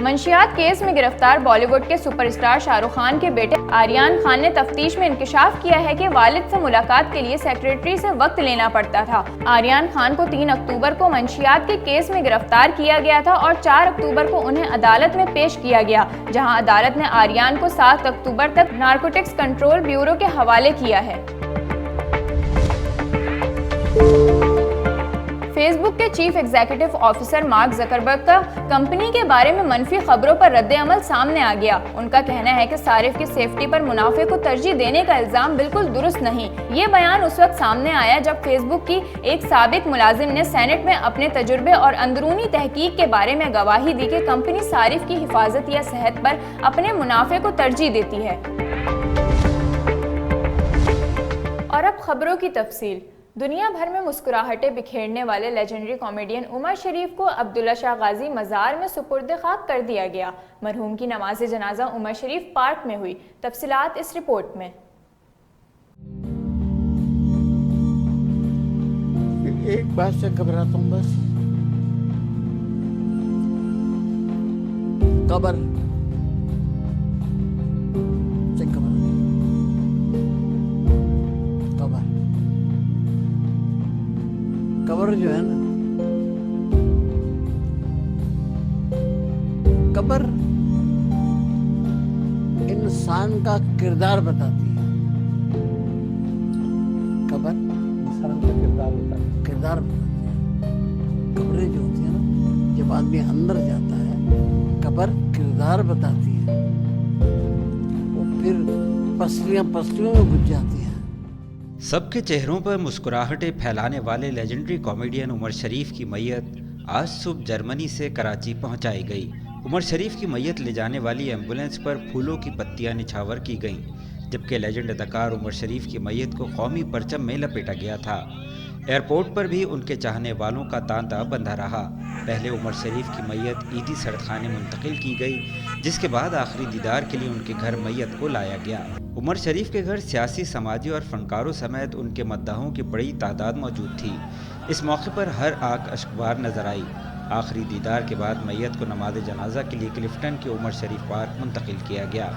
منشیات کیس میں گرفتار بالی ووڈ کے سپر سٹار شاہ رخ خان کے بیٹے آریان خان نے تفتیش میں انکشاف کیا ہے کہ والد سے ملاقات کے لیے سیکریٹری سے وقت لینا پڑتا تھا۔ آریان خان کو 3 اکتوبر کو منشیات کے کیس میں گرفتار کیا گیا تھا اور 4 اکتوبر کو انہیں عدالت میں پیش کیا گیا، جہاں عدالت نے آریان کو 7 اکتوبر تک نارکوٹکس کنٹرول بیورو کے حوالے کیا ہے۔ فیس بک کے chief executive officer mark Zuckerberg کا کمپنی کے بارے میں منفی خبروں پر رد عمل سامنے آ گیا۔ ان کا کہنا ہے کہ صارف کی سیفٹی پر منافع کو ترجیح دینے کا الزام بالکل درست نہیں۔ یہ بیان اس وقت سامنے آیا جب فیس بک کی ایک سابق ملازم نے سینٹ میں اپنے تجربے اور اندرونی تحقیق کے بارے میں گواہی دی کہ کمپنی صارف کی حفاظت یا صحت پر اپنے منافع کو ترجیح دیتی ہے۔ اور اب خبروں کی تفصیل۔ دنیا بھر میں مسکراہٹیں بکھیرنے والے لیجنڈری کامیڈین عمر شریف کو عبداللہ شاہ غازی مزار میں سپرد خاک کر دیا گیا۔ مرحوم کی نماز جنازہ عمر شریف پارک میں ہوئی۔ تفصیلات اس رپورٹ میں۔ ایک بات سے گھبراتا ہوں بس، قبر سے قبر جو ہے نا، قبر انسان کا کردار بتاتی ہے۔ قبر انسان کا کردار بتاتی ہے۔ قبریں جو ہوتی ہیں نا، جب آدمی اندر جاتا ہے قبر کردار بتاتی ہے، وہ پھر پسلیاں میں گھس جاتی ہیں۔ سب کے چہروں پر مسکراہٹیں پھیلانے والے لیجنڈری کامیڈین عمر شریف کی میت آج صبح جرمنی سے کراچی پہنچائی گئی۔ عمر شریف کی میت لے جانے والی ایمبولینس پر پھولوں کی پتیاں نچھاور کی گئیں، جبکہ لیجنڈ اداکار عمر شریف کی میت کو قومی پرچم میں لپیٹا گیا تھا۔ ایئرپورٹ پر بھی ان کے چاہنے والوں کا تانتا بندھا رہا۔ پہلے عمر شریف کی میت عیدی سردخانے منتقل کی گئی، جس کے بعد آخری دیدار کے لیے ان کے گھر میت کو لایا گیا۔ عمر شریف کے گھر سیاسی، سماجی اور فنکاروں سمیت ان کے مداحوں کی بڑی تعداد موجود تھی۔ اس موقع پر ہر آنکھ اشکبار نظر آئی۔ آخری دیدار کے بعد میت کو نماز جنازہ کے لیے کلفٹن کے عمر شریف پارک منتقل کیا گیا۔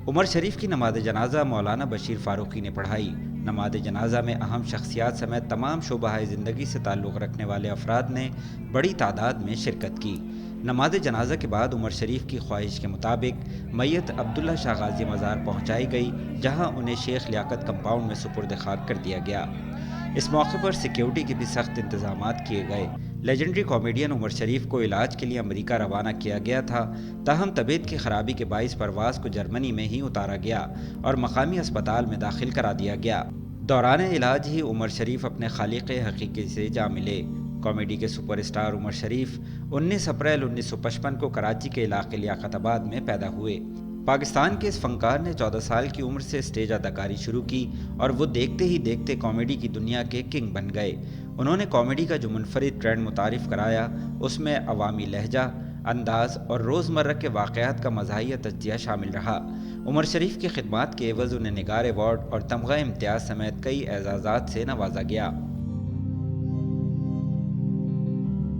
عمر شریف کی نماز جنازہ مولانا بشیر فاروقی نے پڑھائی۔ نماز جنازہ میں اہم شخصیات سمیت تمام شعبہ زندگی سے تعلق رکھنے والے افراد نے بڑی تعداد میں شرکت کی۔ نماز جنازہ کے بعد عمر شریف کی خواہش کے مطابق میت عبداللہ شاہ غازی مزار پہنچائی گئی، جہاں انہیں شیخ لیاقت کمپاؤنڈ میں سپرد خاک کر دیا گیا۔ اس موقع پر سیکیورٹی کے بھی سخت انتظامات کیے گئے۔ لیجنڈری کامیڈین عمر شریف کو علاج کے لیے امریکہ روانہ کیا گیا تھا، تاہم طبیعت کی خرابی کے باعث پرواز کو جرمنی میں ہی اتارا گیا اور مقامی اسپتال میں داخل کرا دیا گیا۔ دوران علاج ہی عمر شریف اپنے خالق حقیقی سے جا ملے۔ کامیڈی کے سپر اسٹار عمر شریف 19 اپریل 1955 کو کراچی کے علاقے لیاقت آباد میں پیدا ہوئے۔ پاکستان کے اس فنکار نے 14 سال کی عمر سے اسٹیج اداکاری شروع کی اور وہ دیکھتے ہی دیکھتے کامیڈی کی دنیا کے کنگ بن گئے۔ انہوں نے کامیڈی کا جو منفرد ٹرینڈ متعارف کرایا، اس میں عوامی لہجہ، انداز اور روزمرہ کے واقعات کا مزاحیہ تجزیہ شامل رہا۔ عمر شریف کی خدمات کے عوض انہیں نگار ایوارڈ اور تمغہ امتیاز سمیت کئی اعزازات سے نوازا گیا۔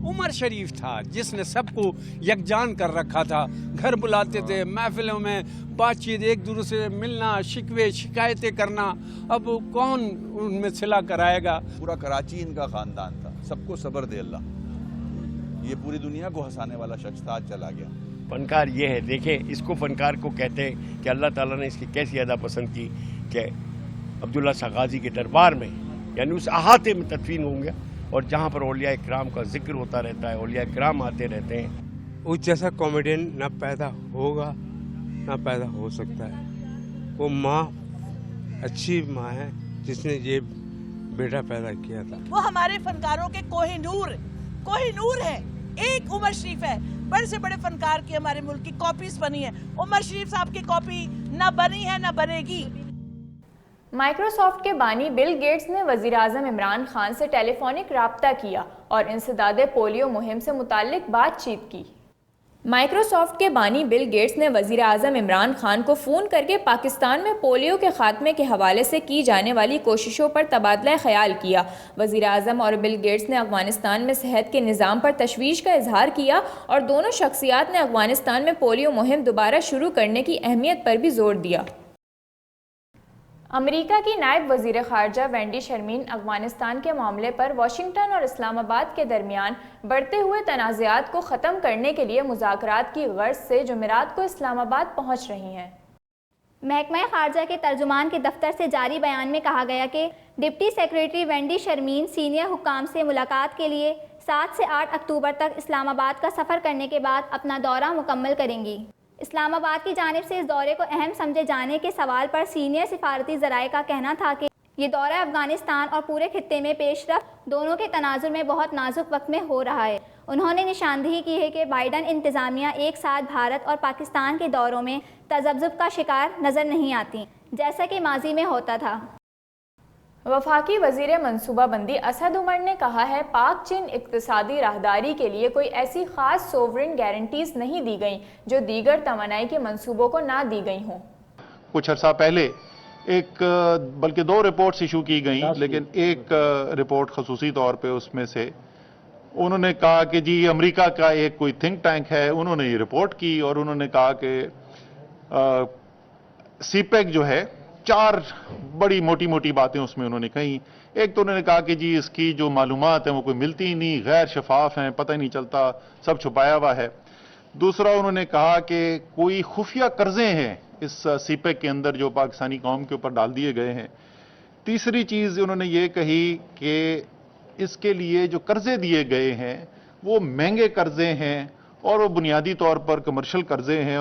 عمر شریف تھا جس نے سب کو یکجان کر رکھا تھا۔ گھر بلاتے تھے، محفلوں میں بات چیت، ایک دوسرے سے ملنا، شکوے شکایتیں کرنا۔ اب کون ان میں صلح کرائے گا؟ پورا کراچی ان کا خاندان تھا، سب کو صبر دے اللہ۔ یہ پوری دنیا کو ہنسانے والا شخص تھا، آج چلا گیا۔ فنکار یہ ہے، دیکھیں اس کو فنکار کو کہتے ہیں کہ اللہ تعالیٰ نے اس کی کیسی ادا پسند کی کہ عبداللہ شاہ غازی کے دربار میں، یعنی اس احاطے میں تدفین ہوں گے، اور جہاں پر اولیاء اکرام کا ذکر ہوتا رہتا ہے، اولیاء اکرام آتے رہتے ہیں۔ اس جیسا کامیڈین نہ پیدا ہوگا نہ پیدا ہو سکتا ہے۔ وہ ماں اچھی ماں ہے جس نے یہ بیٹا پیدا کیا تھا۔ وہ ہمارے فنکاروں کے کوہ نور ہے۔ ایک عمر شریف ہے، بڑے سے بڑے فنکار کی ہمارے ملک کی کاپیز بنی ہے، عمر شریف صاحب کی کاپی نہ بنی ہے نہ بنے گی۔ مائکروسافٹ کے بانی بل گیٹس نے وزیر اعظم عمران خان سے ٹیلی فونک رابطہ کیا اور انسداد پولیو مہم سے متعلق بات چیت کی۔ مائکروسافٹ کے بانی بل گیٹس نے وزیر اعظم عمران خان کو فون کر کے پاکستان میں پولیو کے خاتمے کے حوالے سے کی جانے والی کوششوں پر تبادلہ خیال کیا۔ وزیر اعظم اور بل گیٹس نے افغانستان میں صحت کے نظام پر تشویش کا اظہار کیا اور دونوں شخصیات نے افغانستان میں پولیو مہم دوبارہ شروع کرنے کی اہمیت پر بھی زور دیا۔ امریکہ کی نائب وزیر خارجہ وینڈی شرمین افغانستان کے معاملے پر واشنگٹن اور اسلام آباد کے درمیان بڑھتے ہوئے تنازعات کو ختم کرنے کے لیے مذاکرات کی غرض سے جمعرات کو اسلام آباد پہنچ رہی ہیں۔ محکمہ خارجہ کے ترجمان کے دفتر سے جاری بیان میں کہا گیا کہ deputy secretary Wendy Sharmeen senior حکام سے ملاقات کے لیے 7 سے 8 اکتوبر تک اسلام آباد کا سفر کرنے کے بعد اپنا دورہ مکمل کریں گی۔ اسلام آباد کی جانب سے اس دورے کو اہم سمجھے جانے کے سوال پر سینئر سفارتی ذرائع کا کہنا تھا کہ یہ دورہ افغانستان اور پورے خطے میں پیش رفت دونوں کے تناظر میں بہت نازک وقت میں ہو رہا ہے۔ انہوں نے نشاندہی کی ہے کہ بائیڈن انتظامیہ ایک ساتھ بھارت اور پاکستان کے دوروں میں تذبذب کا شکار نظر نہیں آتی، جیسا کہ ماضی میں ہوتا تھا۔ وفاقی وزیر منصوبہ بندی اسد عمر نے کہا ہے پاک چین اقتصادی راہداری کے لیے کوئی ایسی خاص سوورن گارنٹیز نہیں دی گئیں جو دیگر توانائی کے منصوبوں کو نہ دی گئی ہوں۔ کچھ عرصہ پہلے بلکہ 2 رپورٹس ایشو کی گئیں، لیکن ایک رپورٹ خصوصی طور پہ اس میں سے انہوں نے کہا کہ جی امریکہ کا ایک کوئی تھنک ٹینک ہے، انہوں نے یہ رپورٹ کی اور انہوں نے کہا کہ سی پیک جو ہے 4 بڑی موٹی موٹی باتیں اس میں انہوں نے کہیں۔ ایک تو انہوں نے کہا کہ جی اس کی جو معلومات ہیں وہ کوئی ملتی ہی نہیں، غیر شفاف ہیں، پتہ ہی نہیں چلتا، سب چھپایا ہوا ہے۔ دوسرا انہوں نے کہا کہ کوئی خفیہ قرضے ہیں اس سی پیک کے اندر جو پاکستانی قوم کے اوپر ڈال دیے گئے ہیں۔ تیسری چیز انہوں نے یہ کہی کہ اس کے لیے جو قرضے دیے گئے ہیں وہ مہنگے قرضے ہیں اور وہ بنیادی طور پر کمرشل قرضے ہیں،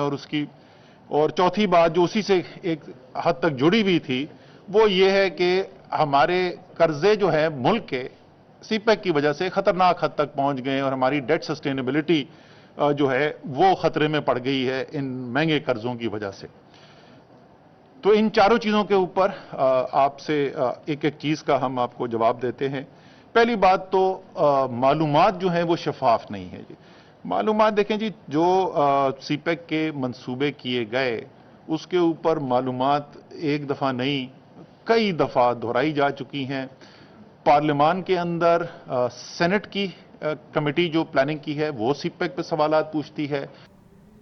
اور چوتھی بات جو اسی سے ایک حد تک جڑی ہوئی تھی وہ یہ ہے کہ ہمارے قرضے جو ہیں ملک کے سی پیک کی وجہ سے خطرناک حد تک پہنچ گئے اور ہماری ڈیٹ سسٹینیبلٹی جو ہے وہ خطرے میں پڑ گئی ہے ان مہنگے قرضوں کی وجہ سے۔ تو ان چاروں چیزوں کے اوپر آپ سے ایک ایک چیز کا ہم آپ کو جواب دیتے ہیں۔ پہلی بات تو معلومات جو ہیں وہ شفاف نہیں ہے جی۔ معلومات دیکھیں جی، جو سی پیک کے منصوبے کیے گئے اس کے اوپر معلومات ایک دفعہ نہیں کئی دفعہ دہرائی جا چکی ہیں۔ پارلیمان کے اندر سینٹ کی کمیٹی جو پلاننگ کی ہے وہ سی پیک پہ سوالات پوچھتی ہے۔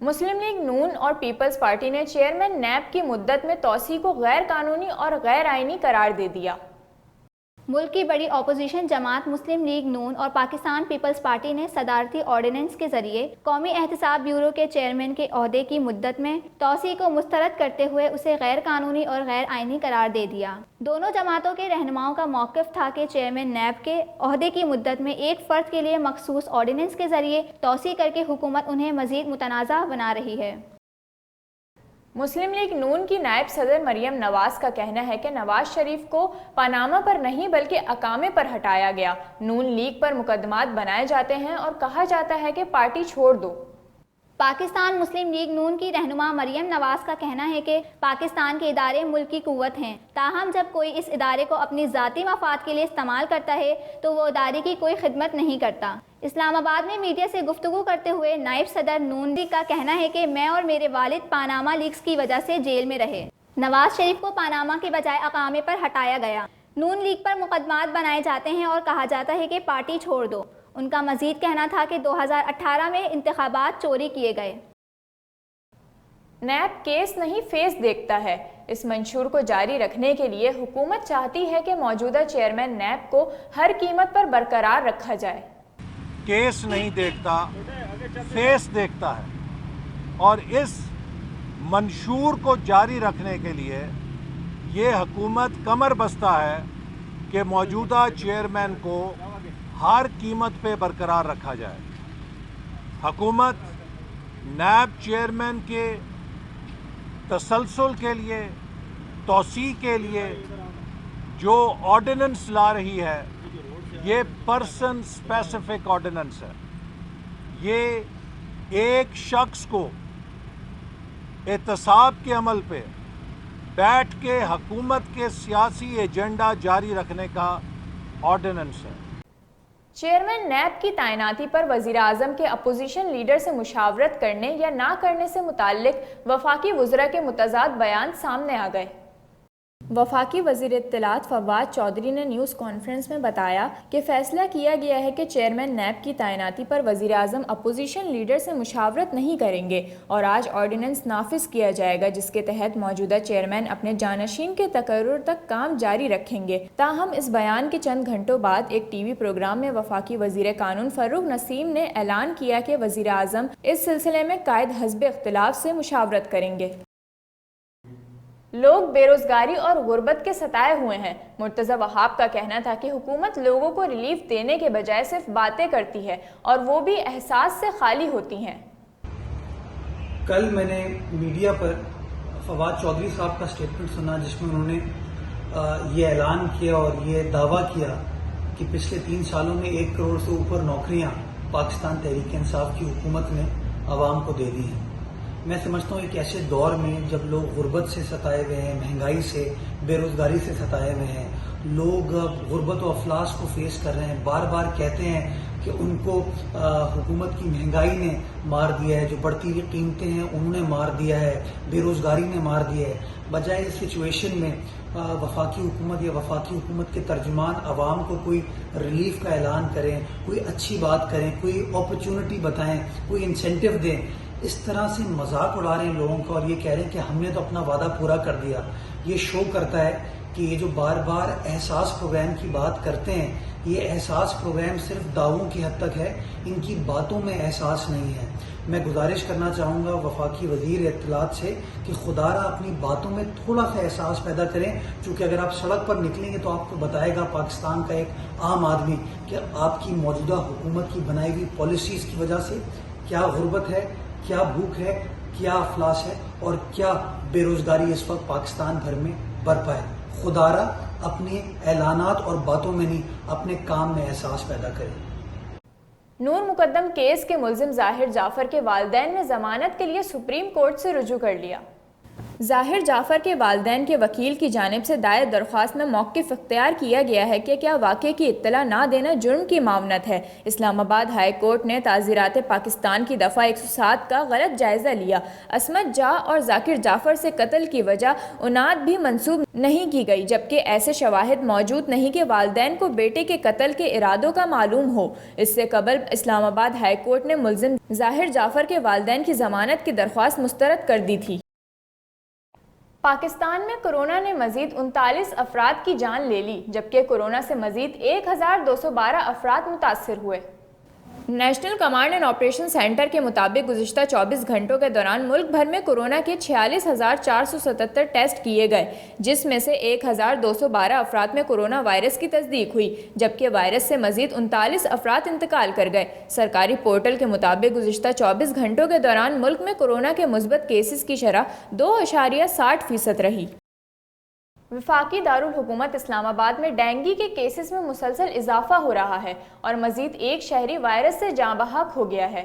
مسلم لیگ نون اور پیپلز پارٹی نے چیئرمین نیب کی مدت میں توسیع کو غیر قانونی اور غیر آئینی قرار دے دیا۔ ملک کی بڑی اپوزیشن جماعت مسلم لیگ نون اور پاکستان پیپلز پارٹی نے صدارتی آرڈیننس کے ذریعے قومی احتساب بیورو کے چیئرمین کے عہدے کی مدت میں توسیع کو مسترد کرتے ہوئے اسے غیر قانونی اور غیر آئینی قرار دے دیا۔ دونوں جماعتوں کے رہنماؤں کا موقف تھا کہ چیئرمین نیب کے عہدے کی مدت میں ایک فرد کے لیے مخصوص آرڈیننس کے ذریعے توسیع کر کے حکومت انہیں مزید متنازع بنا رہی ہے۔ مسلم لیگ نون کی نائب صدر مریم نواز کا کہنا ہے کہ نواز شریف کو پاناما پر نہیں بلکہ اقامے پر ہٹایا گیا۔ نون لیگ پر مقدمات بنائے جاتے ہیں اور کہا جاتا ہے کہ پارٹی چھوڑ دو۔ پاکستان مسلم لیگ نون کی رہنما مریم نواز کا کہنا ہے کہ پاکستان کے ادارے ملک کی قوت ہیں، تاہم جب کوئی اس ادارے کو اپنی ذاتی مفاد کے لیے استعمال کرتا ہے تو وہ ادارے کی کوئی خدمت نہیں کرتا۔ اسلام آباد میں میڈیا سے گفتگو کرتے ہوئے نائب صدر نون لیگ کا کہنا ہے کہ میں اور میرے والد پاناما لیکس کی وجہ سے جیل میں رہے۔ نواز شریف کو پاناما کے بجائے اقامے پر ہٹایا گیا۔ نون لیگ پر مقدمات بنائے جاتے ہیں اور کہا جاتا ہے کہ پارٹی چھوڑ دو۔ ان کا مزید کہنا تھا کہ 2018 میں انتخابات چوری کیے گئے۔ نیب کیس نہیں فیس دیکھتا ہے۔ اس منشور کو جاری رکھنے کے لیے حکومت چاہتی ہے کہ موجودہ چیئرمین نیب کو ہر قیمت پر برقرار رکھا جائے۔ کیس نہیں دیکھتا، فیس دیکھتا ہے، اور اس منشور کو جاری رکھنے کے لیے یہ حکومت کمر بستہ ہے کہ موجودہ چیئرمین کو ہر قیمت پہ برقرار رکھا جائے۔ حکومت نیب چیئرمین کے تسلسل کے لیے، توسیع کے لیے جو آرڈیننس لا رہی ہے یہ پرسن اسپیسیفک آرڈیننس ہے۔ یہ ایک شخص کو احتساب کے عمل پہ بیٹھ کے حکومت کے سیاسی ایجنڈا جاری رکھنے کا آرڈیننس ہے۔ چیئرمین نیب کی تعیناتی پر وزیر اعظم کے اپوزیشن لیڈر سے مشاورت کرنے یا نہ کرنے سے متعلق وفاقی وزراء کے متضاد بیان سامنے آ گئے۔ وفاقی وزیر اطلاعات فواد چودھری نے نیوز کانفرنس میں بتایا کہ فیصلہ کیا گیا ہے کہ چیئرمین نیب کی تعیناتی پر وزیر اعظم اپوزیشن لیڈر سے مشاورت نہیں کریں گے اور آج آرڈیننس نافذ کیا جائے گا جس کے تحت موجودہ چیئرمین اپنے جانشین کے تقرر تک کام جاری رکھیں گے۔ تاہم اس بیان کے چند گھنٹوں بعد ایک ٹی وی پروگرام میں وفاقی وزیر قانون فروغ نسیم نے اعلان کیا کہ وزیر اعظم اس سلسلے میں قائد حزب اختلاف سے مشاورت کریں گے۔ لوگ بے روزگاری اور غربت کے ستائے ہوئے ہیں۔ مرتضی وہاب کا کہنا تھا کہ حکومت لوگوں کو ریلیف دینے کے بجائے صرف باتیں کرتی ہے اور وہ بھی احساس سے خالی ہوتی ہیں۔ کل میں نے میڈیا پر فواد چودھری صاحب کا سٹیٹمنٹ سنا جس میں انہوں نے یہ اعلان کیا اور یہ دعویٰ کیا کہ پچھلے 3 سالوں میں 1 کروڑ سے اوپر نوکریاں پاکستان تحریک انصاف کی حکومت نے عوام کو دے دی ہیں۔ میں سمجھتا ہوں ایک ایسے دور میں جب لوگ غربت سے ستائے ہوئے ہیں، مہنگائی سے، بے روزگاری سے ستائے ہوئے ہیں، لوگ غربت و افلاس کو فیس کر رہے ہیں، بار بار کہتے ہیں کہ ان کو حکومت کی مہنگائی نے مار دیا ہے، جو بڑھتی ہوئی قیمتیں ہیں انہوں نے مار دیا ہے، بے روزگاری نے مار دیا ہے۔ بجائے اس سچویشن میں وفاقی حکومت یا وفاقی حکومت کے ترجمان عوام کو کوئی ریلیف کا اعلان کریں، کوئی اچھی بات کریں، کوئی اپرچونٹی بتائیں، کوئی انسینٹیو دیں، اس طرح سے مذاق اڑا رہے ہیں لوگوں کا اور یہ کہہ رہے ہیں کہ ہم نے تو اپنا وعدہ پورا کر دیا۔ یہ شو کرتا ہے کہ یہ جو بار بار احساس پروگرام کی بات کرتے ہیں، یہ احساس پروگرام صرف دعووں کی حد تک ہے، ان کی باتوں میں احساس نہیں ہے۔ میں گزارش کرنا چاہوں گا وفاقی وزیر اطلاعات سے کہ خدا را اپنی باتوں میں تھوڑا سا احساس پیدا کریں، چونکہ اگر آپ سڑک پر نکلیں گے تو آپ کو بتائے گا پاکستان کا ایک عام آدمی کہ آپ کی موجودہ حکومت کی بنائی ہوئی پالیسیز کی وجہ سے کیا غربت ہے، کیا بھوک ہے، کیا افلاس ہے اور کیا بے روزگاری اس وقت پاکستان بھر میں برپا ہے۔ خدا را اپنے اعلانات اور باتوں میں نہیں، اپنے کام میں احساس پیدا کریں۔ نور مقدم کیس کے ملزم ظاہر جعفر کے والدین نے ضمانت کے لیے سپریم کورٹ سے رجوع کر لیا۔ ظاہر جعفر کے والدین کے وکیل کی جانب سے دائر درخواست میں موقف اختیار کیا گیا ہے کہ کیا واقعے کی اطلاع نہ دینا جرم کی معاونت ہے۔ اسلام آباد ہائی کورٹ نے تعزیرات پاکستان کی دفعہ 107 کا غلط جائزہ لیا۔ عصمت جاہ اور ذاکر جعفر سے قتل کی وجہ عناد بھی منسوب نہیں کی گئی، جبکہ ایسے شواہد موجود نہیں کہ والدین کو بیٹے کے قتل کے ارادوں کا معلوم ہو۔ اس سے قبل اسلام آباد ہائی کورٹ نے ملزم ظاہر جعفر کے والدین کی ضمانت کی درخواست مسترد کر دی تھی۔ پاکستان میں کورونا نے مزید 39 افراد کی جان لے لی، جبکہ کورونا سے مزید 1212 افراد متاثر ہوئے۔ National command and operation centre کے مطابق گزشتہ 24 گھنٹوں کے دوران ملک بھر میں کورونا کے 46,477 ٹیسٹ کیے گئے، جس میں سے 1,212 افراد میں کورونا وائرس کی تصدیق ہوئی، جبکہ وائرس سے مزید 39 افراد انتقال کر گئے۔ سرکاری پورٹل کے مطابق گزشتہ 24 گھنٹوں کے دوران ملک میں کورونا کے مثبت کیسز کی شرح 2.60% رہی۔ وفاقی دارالحکومت اسلام آباد میں ڈینگی کے کیسز میں مسلسل اضافہ ہو رہا ہے اور مزید ایک شہری وائرس سے جاں بحق ہو گیا ہے۔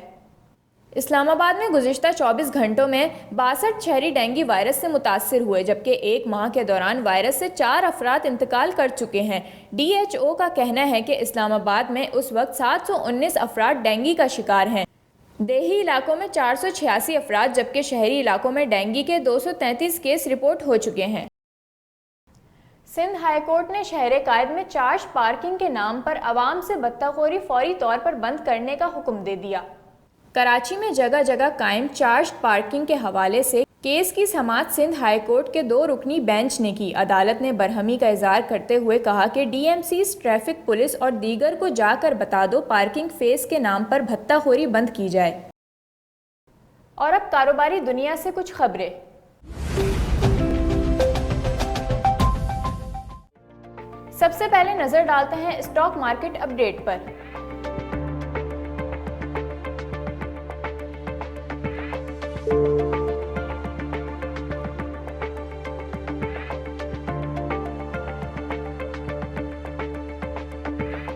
اسلام آباد میں گزشتہ 24 گھنٹوں میں 62 شہری ڈینگی وائرس سے متاثر ہوئے، جبکہ ایک ماہ کے دوران وائرس سے 4 افراد انتقال کر چکے ہیں۔ DHO کا کہنا ہے کہ اسلام آباد میں اس وقت 719 افراد ڈینگی کا شکار ہیں۔ دیہی علاقوں میں 486 افراد جبکہ شہری علاقوں میں ڈینگی کے 233 کیس رپورٹ ہو چکے ہیں۔ سندھ ہائی کورٹ نے شہر قائد میں چارج پارکنگ کے نام پر عوام سے بطخوری فوری طور پر بند کرنے کا حکم دے دیا۔ کراچی میں جگہ جگہ قائم چارج پارکنگ کے حوالے سے کیس کی سماعت سندھ ہائی کورٹ کے 2 رکنی بینچ نے کی۔ عدالت نے برہمی کا اظہار کرتے ہوئے کہا کہ DMCs، ٹریفک پولیس اور دیگر کو جا کر بتا دو پارکنگ فیس کے نام پر بھتہ خوری بند کی جائے۔ اور اب کاروباری دنیا سے کچھ خبریں۔ سب سے پہلے نظر ڈالتے ہیں اسٹاک مارکیٹ اپ ڈیٹ پر۔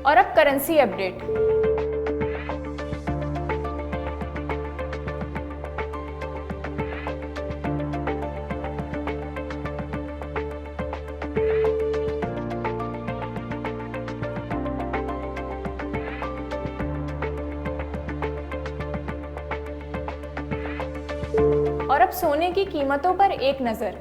اور اب کرنسی اپ ڈیٹ۔ اب سونے کی قیمتوں پر ایک نظر۔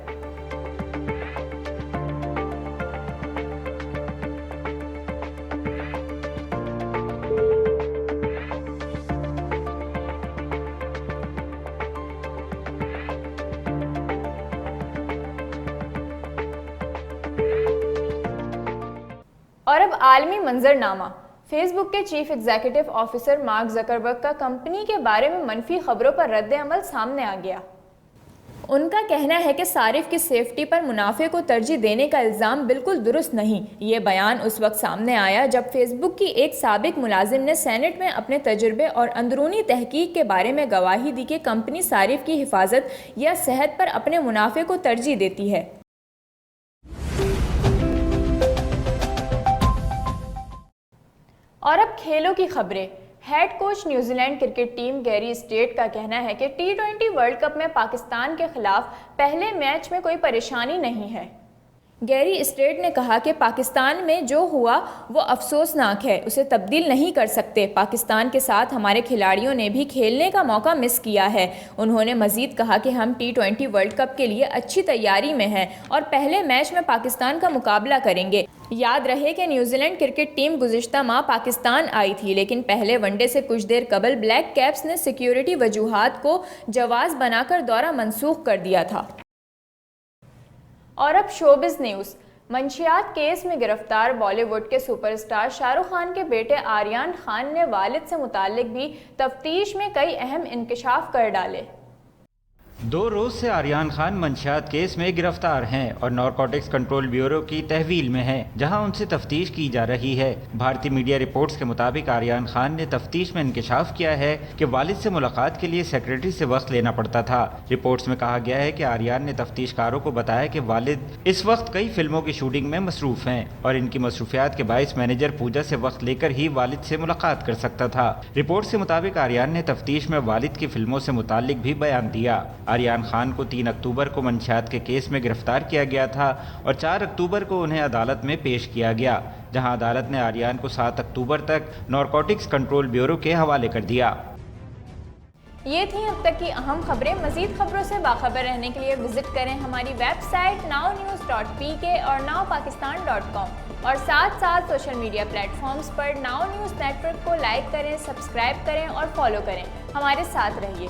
اور اب عالمی منظرنامہ۔ فیس بک کے chief executive officer mark Zuckerberg کا کمپنی کے بارے میں منفی خبروں پر رد عمل سامنے آ گیا۔ ان کا کہنا ہے کہ صارف کی سیفٹی پر منافع کو ترجیح دینے کا الزام بالکل درست نہیں۔ یہ بیان اس وقت سامنے آیا جب فیس بک کی ایک سابق ملازم نے سینٹ میں اپنے تجربے اور اندرونی تحقیق کے بارے میں گواہی دی کہ کمپنی صارف کی حفاظت یا صحت پر اپنے منافع کو ترجیح دیتی ہے۔ اور اب کھیلوں کی خبریں۔ Head coach New Zealand cricket team Gary Stead کا کہنا ہے کہ T20 ورلڈ کپ میں پاکستان کے خلاف پہلے میچ میں کوئی پریشانی نہیں ہے۔ گیری اسٹیٹ نے کہا کہ پاکستان میں جو ہوا وہ افسوسناک ہے، اسے تبدیل نہیں کر سکتے۔ پاکستان کے ساتھ ہمارے کھلاڑیوں نے بھی کھیلنے کا موقع مس کیا ہے۔ انہوں نے مزید کہا کہ ہم T20 ورلڈ کپ کے لیے اچھی تیاری میں ہیں اور پہلے میچ میں پاکستان کا مقابلہ کریں گے۔ یاد رہے کہ نیوزی لینڈ کرکٹ ٹیم گزشتہ ماہ پاکستان آئی تھی، لیکن پہلے ون ڈے سے کچھ دیر قبل بلیک کیپس نے سیکیورٹی وجوہات کو جواز بنا کر دورہ منسوخ کر دیا تھا۔ اور اب شوبز نیوز۔ منشیات کیس میں گرفتار بالی ووڈ کے سپر اسٹار شاہ رخ خان کے بیٹے آریان خان نے والد سے متعلق بھی تفتیش میں کئی اہم انکشاف کر ڈالے۔ 2 روز سے آریان خان منشیات کیس میں گرفتار ہیں اور نارکوٹکس کنٹرول بیورو کی تحویل میں ہیں، جہاں ان سے تفتیش کی جا رہی ہے۔ بھارتی میڈیا رپورٹس کے مطابق آریان خان نے تفتیش میں انکشاف کیا ہے کہ والد سے ملاقات کے لیے سیکرٹری سے وقت لینا پڑتا تھا۔ رپورٹس میں کہا گیا ہے کہ آریان نے تفتیش کاروں کو بتایا کہ والد اس وقت کئی فلموں کی شوٹنگ میں مصروف ہیں اور ان کی مصروفیات کے باعث مینیجر پوجا سے وقت لے کر ہی والد سے ملاقات کر سکتا تھا۔ رپورٹس کے مطابق آریان نے تفتیش میں والد کی فلموں سے متعلق بھی بیان دیا۔ آریان خان کو 3 اکتوبر کو منشیات کے کیس میں گرفتار کیا گیا تھا اور 4 اکتوبر کو انہیں عدالت میں پیش کیا گیا، جہاں عدالت نے آریان کو 7 اکتوبر تک نارکوٹکس کنٹرول بیورو کے حوالے کر دیا۔ یہ تھیں اب تک کی اہم خبریں۔ مزید خبروں سے باخبر رہنے کے لیے وزٹ کریں ہماری ویب سائٹ nownews.pk اور nowpakistan.com اور ساتھ سوشل میڈیا پلیٹ فارمز پر ناؤ نیوز نیٹ ورک کو لائک کریں، سبسکرائب کریں اور فالو کریں۔ ہمارے ساتھ رہیے۔